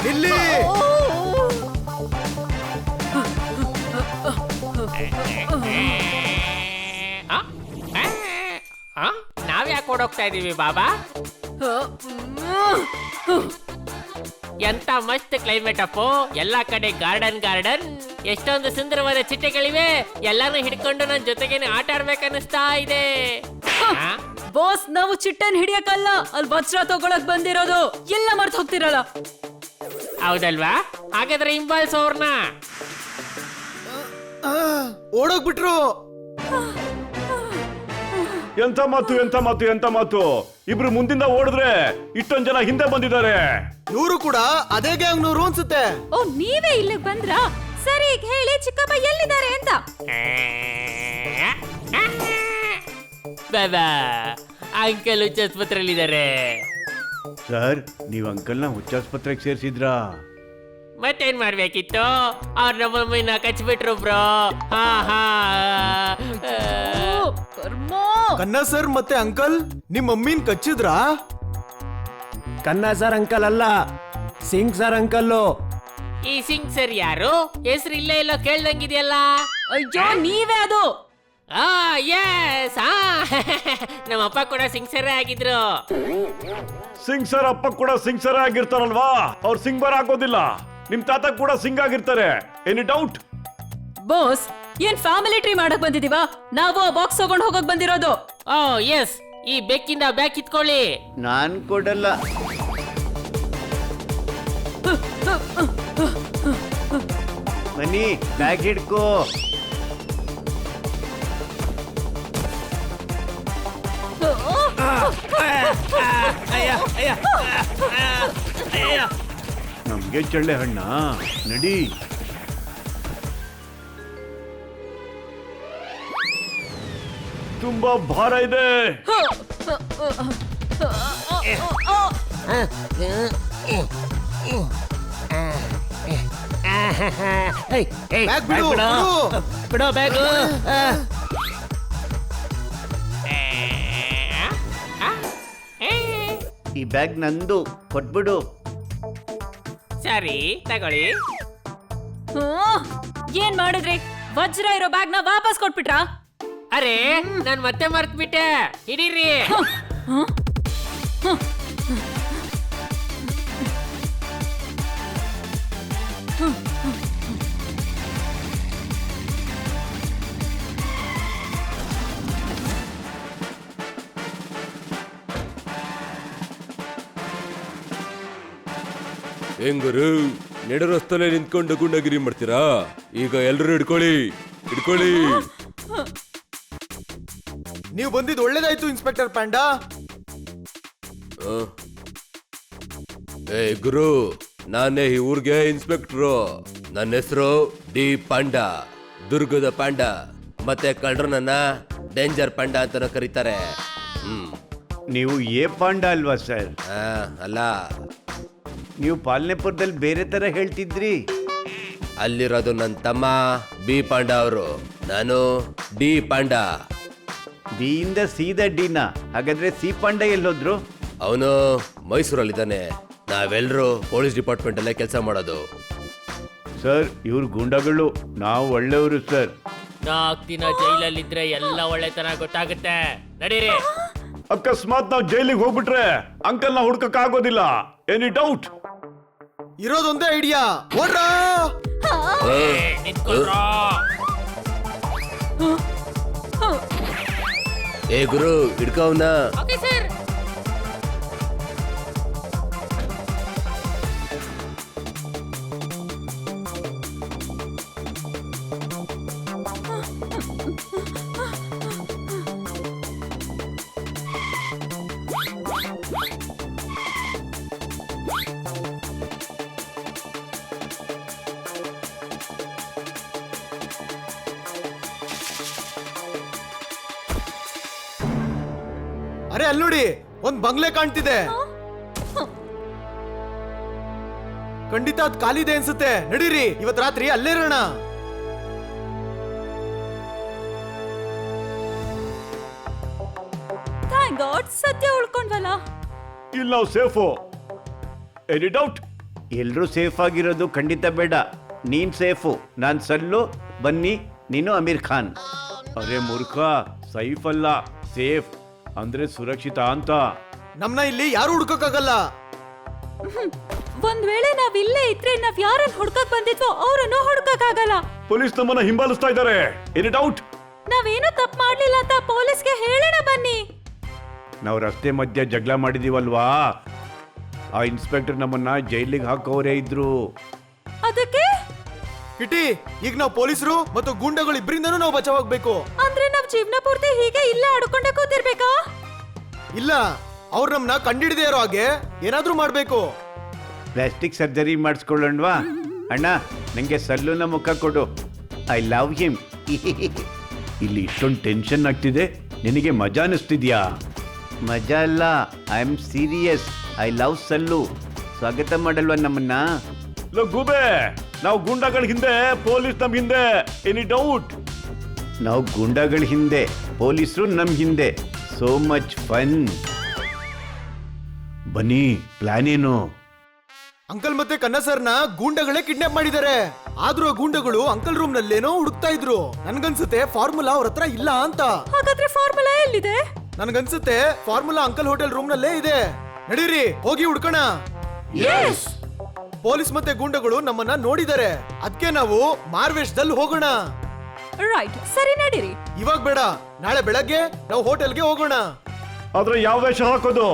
ನಿಲ್ಲಿ. ನಾವ್ಯಾಕೆ ಓಡೋಗ್ತಾ ಇದೀವಿ ಬಾಬಾ? ಎಂತ ಮಸ್ತ್ ಕ್ಲೈಮೇಟ್ ಅಪ್ಪು, ಎಲ್ಲಾ ಕಡೆ ಗಾರ್ಡನ್ ಗಾರ್ಡನ್, ಎಷ್ಟೊಂದು ಸುಂದರವಾದ ಚಿಟ್ಟೆಗಳಿವೆ. ಎಲ್ಲಾನು ಹಿಡ್ಕೊಂಡು ನನ್ ಜೊತೆಗೇನೆ ಆಟ ಆಡ್ಬೇಕನ್ನಿಸ್ತಾ ಇದೆ. ಬಾಸ್, ನಾವು ಚಿಟ್ಟನ್ ಹಿಡಿಯಕ್ಕಲ್ಲ, ಅಲ್ಲಿ ವಜ್ರ ತಗೊಳಕ್ ಬಂದಿರೋದು. ಎಲ್ಲ ಮರ್ತು ಹೋಗ್ತಿರಲ್ಲ. ಹೌದಲ್ವಾ? ಹಾಗಾದ್ರೆ ಹಿಂಬಾಲಿಸು ಅವ್ರನ್ನ. ಓಡೋಗ್ಬಿಟ್ರು. ಎಂತ ಮಾತು. ಇಬ್ರು ಮುಂದಿಂದ ಓಡಿದ್ರೆ ಇಷ್ಟೊಂದ್ ಜನ ಹಿಂದೆ ಬಂದಿದ್ದಾರೆ. ಇವರು ಕೂಡ ಅದೇ ಗ್ಯಾಂಗ್ನವರು ಅನ್ಸುತ್ತೆ. ಓ, ನೀವೇ ಇಲ್ಲಿಗೆ ಬಂದ್ರಾ? ಸರಿ, ಈಗ ಹೇಳಿ ಚಿಕ್ಕಪ್ಪ ಎಲ್ಲಿದ್ದಾರೆ ಅಂತ. ಬಾಬಾ, ಅಂಕಲ್ ಹುಚ್ಚಾಸ್ಪತ್ರೆಯಲ್ಲಿದ್ದಾರೆ. ಸರ್, ನೀವ್ ಅಂಕಲ್ನ ಹುಚ್ಚಾಸ್ಪತ್ರೆಗೆ ಸೇರಿಸಿದ್ರಾ? ಮತ್ತೇನ್ ಮಾಡ್ಬೇಕಿತ್ತು? ಅವ್ರ ನಮ್ಮನ್ನ ಕಚ್ಬಿಟ್ರು ಬ್ರೋ. ಕನ್ನ ಸರ್ ಮತ್ತೆ ಅಂಕಲ್ ನಿಮ್ ಮಮ್ಮಿನ್ ಕಚ್ಚಿದ್ರಾ? ಕನ್ನಾ ಸರ್ ಅಂಕಲ್ ಅಲ್ಲ, ಸಿಂಗ್ ಸರ್ ಅಂಕಲ್ಲು. ಈ ಸಿಂಗ್ ಸರ್ ಯಾರು? ಹೆಸರು ಇಲ್ಲೇ ಎಲ್ಲೋ ಕೇಳ್ದಂಗಿದೆಯಲ್ಲ. ಅಯ್ಯೋ, ನೀವೇ ಅದು. ಎಸ್, ನಮ್ಮ ಅಪ್ಪ ಕೂಡ ಸಿಂಗ್ ಸರ್ ಆಗಿದ್ರು. ಸಿಂಗ್ ಸರ್ ಅಪ್ಪ ಕೂಡ ಸಿಂಗ್ ಸರ್ ಆಗಿರ್ತಾರಲ್ವಾ? ಅವ್ರು ಸಿಂಗ್ ಬರ್ ಹಾಕೋದಿಲ್ಲ. ನಿಮ್ ತಾತ ಕೂಡ ಸಿಂಗ್ ಆಗಿರ್ತಾರೆ. Any doubt? ಬಾಸ್, ಏನ್ ಫ್ಯಾಮಿಲಿ ಟ್ರೀ ಮಾಡಕ್ ಬಂದಿದೀವಾ? ನಾವು ಆ ಬಾಕ್ಸ್ ತಗೊಂಡ್ ಹೋಗಕ್ ಬಂದಿರೋದು. ಓ ಎಸ್, ಈ ಬೆಕ್ಕಿಂದ ಬ್ಯಾಗ್ ಕಿತ್ಕೊಳ್ಳಿ. ನಾನ್ ಕೊಡಲ್ಲ. ಬನ್ನಿ, ಬ್ಯಾಗ್ ಹಿಡ್ಕೋ. ನಮ್ಗೆ ಚಳ್ಳೆ ಹಣ್ಣ ನಡಿ. ತುಂಬಾ ಭಾರ ಇದೆ. ಬ್ಯಾಗ್ ಬಿಡು, ಬಿಡೋ ಬ್ಯಾಗು. ಈ ಬ್ಯಾಗ್ ನಂದು, ಕೊಟ್ಬಿಡು. ಸರಿ, ತಗೊಳ್ಳಿ. ಏನ್ ಮಾಡಿದ್ರಿ? ವಜ್ರ ಇರೋ ಬ್ಯಾಗ್ ನ ವಾಪಸ್ ಕೊಟ್ಬಿಟ್ರಾ? ಅರೆ, ನಾನ್ ಮತ್ತೆ ಮರ್ತ್ ಬಿಟ್ಟೆ. ಹಿಡೀರಿ. ಹೆಂಗರು ನಡು ರಸ್ತಲ್ಲೇ ನಿಂತ್ಕೊಂಡು ಗುಂಡಗಿರಿ ಮಾಡ್ತೀರಾ? ಈಗ ಎಲ್ರು ಹಿಡ್ಕೊಳ್ಳಿ. ನೀವು ಬಂದಿದ್ದು ಒಳ್ಳೇದಾಯ್ತು ಇನ್ಸ್ಪೆಕ್ಟರ್ ಪ್ಯಾಂಡಾ. ಏ ಗುರು, ನಾನೇ ಈ ಊರ್ಗೆ ಇನ್ಸ್ಪೆಕ್ಟ್ರು. ನನ್ನ ಹೆಸರು ಡಿ ಪಾಂಡ, ದುರ್ಗದ ಪಾಂಡ. ಮತ್ತೆ ಕಳ್ಳರನ್ನ ಡೇಂಜರ್ ಪಾಂಡ ಅಂತ ಕರೀತಾರೆ. ನೀವು ಏ ಪಾಂಡ ಅಲ್ವಾ ಸರ್? ಅಲ್ಲ, ನೀವು ಪಾಲನೆಪುರದಲ್ಲಿ ಬೇರೆ ತರ ಹೇಳ್ತಿದ್ರಿ. ಅಲ್ಲಿರೋದು ನನ್ನ ತಮ್ಮ ಬಿ ಪಾಂಡ ಅವರು, ನಾನು ಡಿ ಪಾಂಡ. ಬಿಯಿಂದ ಸೀದಾ ಡಿನ. ಹಾಗಾದ್ರೆ ಸಿ ಪಾಂಡ ಎಲ್ಲೋದ್ರು? ಅವನು ಮೈಸೂರಲ್ಲಿದ್ದಾನೆ. ನಾವೆಲ್ಲರೂ ಪೊಲೀಸ್ ಡಿಪಾರ್ಟ್ಮೆಂಟ್ ಅಲ್ಲೇ ಕೆಲಸ ಮಾಡೋದು. ಸರ್, ಇವ್ರು ಗುಂಡಗಳು, ನಾವು ಒಳ್ಳೆಯವರು ಸರ್. 4 ದಿನ ಜೈಲಲ್ಲಿದ್ರೆ ಎಲ್ಲ ಒಳ್ಳೆತನ ಗೊತ್ತಾಗುತ್ತೆ. ನಡೀರಿ. ಅಕಸ್ಮಾತ್ ನಾವು ಜೈಲಿಗೆ ಹೋಗ್ಬಿಟ್ರೆ ಅಂಕಲ್ನ ಹುಡ್ಕಕ್ ಆಗೋದಿಲ್ಲ. Any doubt? ಇರೋದೊಂದೇ ಐಡಿಯಾ, ಓಡ್ರಾ. ನಿಂತ್ಕೊಳ್ರೋ. ಏ ಗುರು, ಹಿಡ್ಕವನ್ನ. Okay sir. ಅರೆ, ಅಲ್ಲಿ ನೋಡಿ, ಒಂದ್ ಬಂಗ್ಲೆ ಕಾಣ್ತಿದೆ. ಖಂಡಿತ ಅದ್ ಖಾಲಿದೆ ಅನ್ಸುತ್ತೆ. ನಡೀರಿ, ಇವತ್ ರಾತ್ರಿ ಅಲ್ಲೇ ಇರೋಣ. ಥ್ಯಾಂಕ್ ಗಾಡ್, ಸದ್ಯ ಉಳ್ಕೊಂಡ್ವಲ್ಲ. ಇಲ್ಲಿ ನಾವು ಸೇಫು. Any doubt? ಎಲ್ಲರೂ ಸೇಫ್ ಆಗಿರೋದು ಖಂಡಿತ ಬೇಡ. ನೀನ್ ಸೇಫು, ನಾನ್ ಸಲ್ಲು, ಬನ್ನಿ ನೀನು ಅಮೀರ್ ಖಾನ್. ಅರೆ ಮೂರ್ಖ, ಸೈಫ್ ಅಲ್ಲ ಸೇಫ್ ಅಂದ್ರೆ ಸುರಕ್ಷಿತ ಅಂತ. ನಮ್ನ ಇಲ್ಲಿ ಯಾರು ಹುಡ್ಕೋಕ್ಕಾಗಲ್ಲ. ಒಂದ್ ವೇಳೆ ನಾವ್ ಇಲ್ಲೇ ಇದ್ರೆ ನಾವ್ ಯಾರನ್ನ ಹುಡ್ಕಕ್ ಬಂದಿದ್ವೋ ಅವ್ರನ್ನು ಹುಡ್ಕಕ್ ಆಗಲ್ಲ. ಪೊಲೀಸ್ ನಮ್ಮನ್ನ ಹಿಂಬಾಲಿಸ್ತಾ ಇದ್ದಾರೆ. Any doubt? ನಾವೇನು ತಪ್ಪು ಮಾಡ್ಲಿಲ್ಲ ಅಂತ ಪೊಲೀಸ್ಗೆ ಹೇಳೋಣ ಬನ್ನಿ. ನಾವು ರಸ್ತೆ ಮಧ್ಯೆ ಜಗಳ ಮಾಡಿದೀವಲ್ವಾ, ಆ ಇನ್ಸ್ಪೆಕ್ಟರ್ ನಮ್ಮನ್ನ ಜೈಲಿಗೆ ಹಾಕೋರೇ ಇದ್ರು. ಅದಕ್ಕೆ ಕಿಟಿ, ಈಗ ನಾವು ಪೊಲೀಸರು ಮತ್ತು ಗೂಂಡಗಳು ಇಬ್ಬರಿಂದನೂ ನಾವು ಬಚಾವಾಗ್ಬೇಕು. ಅಂದ್ರೆ ನಾವ್ ಜೀವನ ಪೂರ್ತಿ ಹೀಗೆ ಇಲ್ಲೇ ಆಡ್ಕೊಂಡೆ ಕೂತಿರ್ಬೇಕಾ? ಇಲ್ಲ, ಅವ್ರು ನಮ್ನ ಕಂಡಿಡದೇ ಇರೋ ಹಾಗೆ ಏನಾದ್ರೂ ಮಾಡ್ಬೇಕು. ಪ್ಲಾಸ್ಟಿಕ್ ಸರ್ಜರಿ ಮಾಡಿಸ್ಕೊಳ್ಳೋಣವಾ? ಅಣ್ಣ ನಂಗೆ ಸಲ್ಲುನ ಮುಖ ಕೊಡು, ಐ ಲವ್ ಹಿಮ್. ಇಲ್ಲಿ ಇಷ್ಟೊಂದು ಟೆನ್ಷನ್ ಆಗ್ತಿದೆ, ನಿನಗೆ ಮಜಾ ಅನಿಸ್ತಿದ್ಯಾ? ಮಜಾ ಅಲ್ಲ, I am serious. I love Sallu. ಸ್ವಾಗತ ಮಾಡಲ್ವಾ ನಮ್ಮನ್ನ? ಗೂಬೆ, ನಾವು ಗುಂಡಗಳ ಹಿಂದೆ, ಪೊಲೀಸ್ ನಮ್ ಹಿಂದೆ. Any doubt? ನಾವು ಗುಂಡಗಳ ಹಿಂದೆ, ಪೊಲೀಸರು ನಮ್ ಹಿಂದೆ. So much fun. ಬನ್ನಿ, ಪ್ಲಾನ್ ಏನು? ಅಂಕಲ್ ಮತ್ತೆ ಕನ್ನ ಸರ್ನ ಗೂಂಡಗಳೇ ಕಿಡ್ನಾಪ್ ಮಾಡಿದ್ದಾರೆ. ಆದ್ರೂ ಆ ಗೂಂಡಗಳು ಅಂಕಲ್ ರೂಮ್ ನಲ್ಲೇನೋ ಹುಡುಕ್ತಾ ಇದ್ರು. ನನ್ಗನ್ಸುತ್ತೆ ಫಾರ್ಮುಲಾ ಅವ್ರ ಹತ್ರ ಇಲ್ಲ ಅಂತ. ಹಾಗಾದ್ರೆ ಫಾರ್ಮುಲಾ ಎಲ್ಲಿದೆ? ನನ್ಗನ್ಸುತ್ತೆ ಫಾರ್ಮುಲಾ ಅಂಕಲ್ ಹೋಟೆಲ್ ರೂಮ್ ನಲ್ಲೇ ಇದೆ. ನಡೀರಿ ಹೋಗಿ ಹುಡ್ಕೋಣ. ಪೊಲೀಸ್ ಮತ್ತೆ ಗೂಂಡಗಳು ನಮ್ಮನ್ನ ನೋಡಿದ್ದಾರೆ, ಅದಕ್ಕೆ ನಾವು ಮಾರ್ವೇಶ್ದಲ್ಲಿ ಹೋಗೋಣ. ರೈಟ್, ಸರಿ ನಡೀರಿ. ಇವಾಗ ಬೇಡ, ನಾಳೆ ಬೆಳಗ್ಗೆ ನಾವು ಹೋಟೆಲ್ಗೆ ಹೋಗೋಣ. ಆದ್ರೆ ಯಾವ ವೇಷ ಹಾಕೋದು?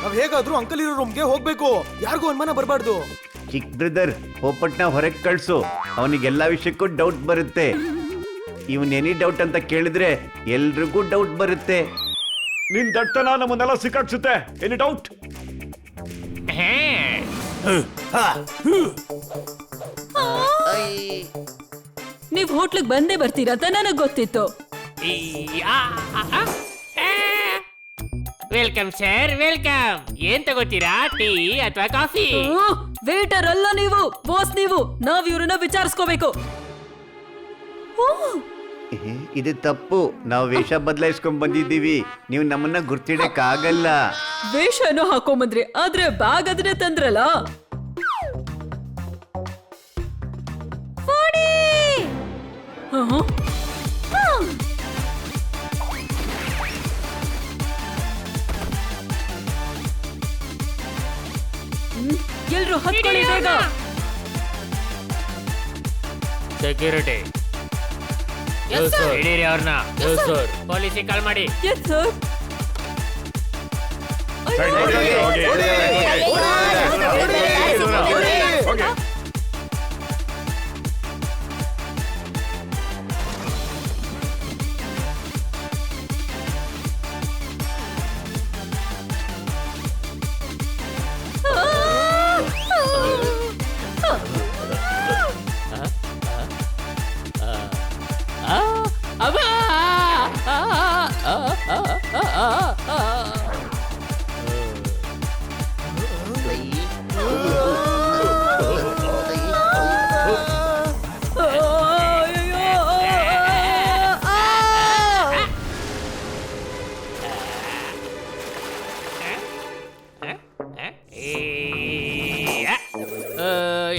ನಾವ್ ಹೇಗಾದ್ರೂ ಅಂಕಲ್ ಇರೋ ರೂಮ್ಗೆ ಹೋಗ್ಬೇಕು. ಯಾರಿಗೂ ಅನುಮಾನ ಬರಬಾರ್ದು. ಚಿಕ್ ಬ್ರದರ್, ಹೋಪಟ್ನ ಹೊರಗೆ ಕಳ್ಸು. ಅವನಿಗೆಲ್ಲ ವಿಷಯಕ್ಕೂ ಡೌಟ್ ಬರುತ್ತೆ. ಇವನ್ ಎನಿ ಡೌಟ್ ಅಂತ ಕೇಳಿದ್ರೆ ಎಲ್ರಿಗೂ ಡೌಟ್ ಬರುತ್ತೆ. ನಿನ್ ದಟ್ಟನ ನಮ್ಮನ್ನೆಲ್ಲ ಸಿಕ್ಕಾಕ್ಸುತ್ತೆ. Any doubt? ನೀವ್ ಹೋಟ್ಲಿಗೆ ಬಂದೇ ಬರ್ತೀರಾ ಅಂತ ನನಗ್ ಗೊತ್ತಿತ್ತು. Welcome sir, welcome. ಏನ್ ತಗೋತೀರಾ, ಟೀ ಅಥವಾ ಕಾಫಿ? ವೇಟರ್ ಅಲ್ಲ ನೀವು, ಬಾಸ್ ನೀವು. ನಾವ್ ಇವ್ರನ್ನ ವಿಚಾರಿಸ್ಕೋಬೇಕು. ಇದು ತಪ್ಪು. ನಾವು ವೇಷ ಬದಲಾಯಿಸ್ಕೊಂಡ್ ಬಂದಿದ್ದೀವಿ, ನೀವು ನಮ್ಮನ್ನ ಗುರ್ತಿಡಕ್ ಆಗಲ್ಲ. ವೇಷನೂ ಹಾಕೊಂಬಂದ್ರಿ, ಆದ್ರೆ ಬ್ಯಾಗ್ ಅದನ್ನೇ ತಂದ್ರಲ್ಲ. ಎಲ್ರು ಹತ್ಕೊಳ್ಳಿ ಬೇಗ. ಸೆಕ್ಯೂರಿಟಿ ಹಿಡೀರಿ ಅವ್ರನ್ನ. ಪೊಲೀಸಿಗೆ ಕಾಲ್ ಮಾಡಿ. Yes sir.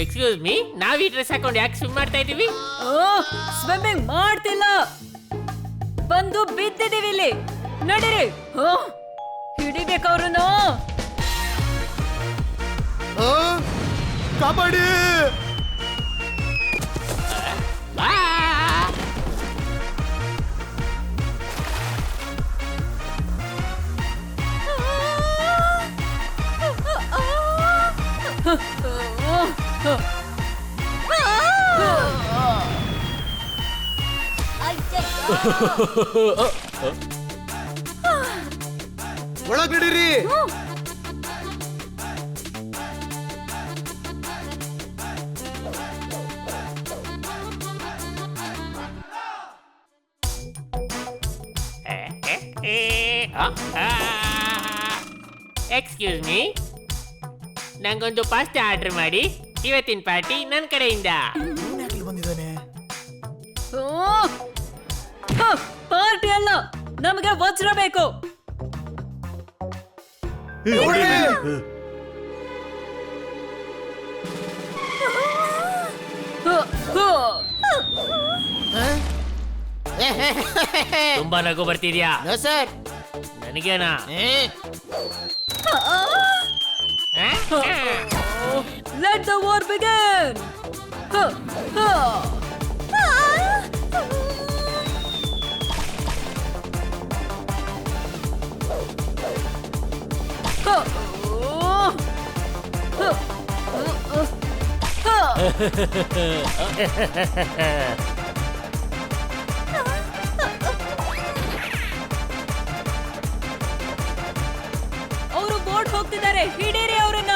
ಎಕ್ಸ್ಕ್ಯೂಸ್ ಮೀ, ನಾವ್ ಈ ಡ್ರೆಸ್ ಹಾಕೊಂಡು ಯಾಕೆ ಸ್ವಿಮ್ ಮಾಡ್ತಾ ಇದೀವಿ? ಸ್ವಿಮ್ಮಿಂಗ್ ಮಾಡ್ತಿಲ್ಲ, ಬಂದು ಬಿದ್ದಿದೀವಿ ಇಲ್ಲಿ. ನಡೀರಿ, ಹಿಡಿಬೇಕವ್ರನ್ನ. ಕಾಪಾಡಿ. ಒಳಗ್ ನಡೀರಿ. ಎಕ್ಸ್ಕ್ಯೂಸ್ ಮೀ, ನಂಗೊಂದು ಪಾಸ್ತಾ ಆರ್ಡರ್ ಮಾಡಿ. ಇವತ್ತಿನ ಪಾರ್ಟಿ ನನ್ನ ಕಡೆಯಿಂದ. ಬಂದಿದ್ದಾನೆ. ಪಾರ್ಟಿ ಅಲ್ಲ, ನಮಗೆ ವಜ್ರ ಬೇಕು. ತುಂಬಾ ನಗು ಬರ್ತಿದ್ಯಾ? ಸರ್ ನನಗೇನಾ? Let the war begin. ಅವರು ಬೋಟ್ ಹೋಗ್ತಿದ್ದಾರೆ, ಹಿಡೀರಿ ಅವರನ್ನ.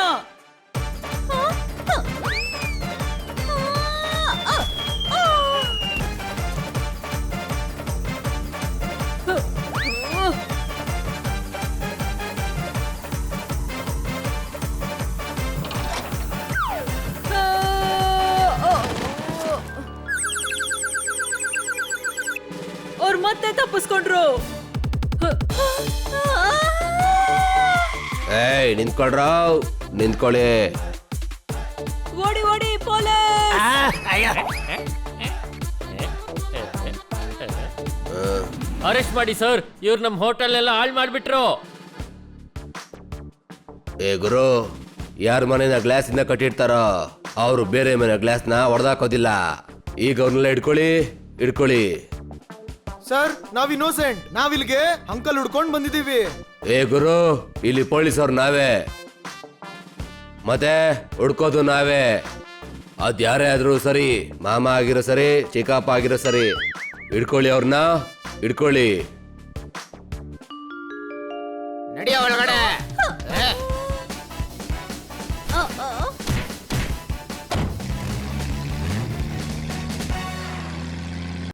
ಅವ್ರು ಮತ್ತೆ ತಪ್ಪಿಸ್ಕೊಂಡ್ರು. ಏಯ್ ನಿಂತ್ಕೊಳ್ರಾವ್, ನಿಂತ್ಕೊಳ್ಳಿ. ಓಡಿ ಓಡಿ ಪೊಲೀಸ್. ಅರೆಸ್ಟ್ ಮಾಡಿ ಸರ್, ಇವ್ರು ನಮ್ಮ ಹೋಟೆಲ್ ಎಲ್ಲ ಹಾಳು ಮಾಡ್ಬಿಟ್ರು. ಏ ಗುರು, ಯಾರ ಮನೆನ ಗ್ಲಾಸ್ ಇಂದ ಕಟ್ಟಿರ್ತಾರೋ ಅವರು ಬೇರೆ ಮನೆ ಗ್ಲಾಸ್ನ ಹೊಡೆದಾಕೋದಿಲ್ಲ. ಈಗ ಅವ್ರನ್ನೆಲ್ಲ ಹಿಡ್ಕೊಳ್ಳಿ. ಸರ್ ನಾವ್ ಇನ್ನೋಸೆಂಟ್, ನಾವಿಲ್ಗೆ ಅಂಕಲ್ ಹುಡ್ಕೊಂಡ್ ಬಂದಿದೀವಿ. ಏ ಗುರು, ಇಲ್ಲಿ ಪೊಲೀಸವ್ರು ನಾವೇ, ಮತ್ತೆ ಹುಡ್ಕೋದು ನಾವೇ. ಅದ್ ಯಾರೇ ಆದ್ರೂ ಸರಿ, ಮಾಮ ಆಗಿರೋ ಸರಿ, ಚಿಕ್ಕಪ್ಪ ಆಗಿರೋ ಸರಿ, ಹಿಡ್ಕೊಳ್ಳಿ ಅವ್ರನ್ನ, ಹಿಡ್ಕೊಳ್ಳಿ.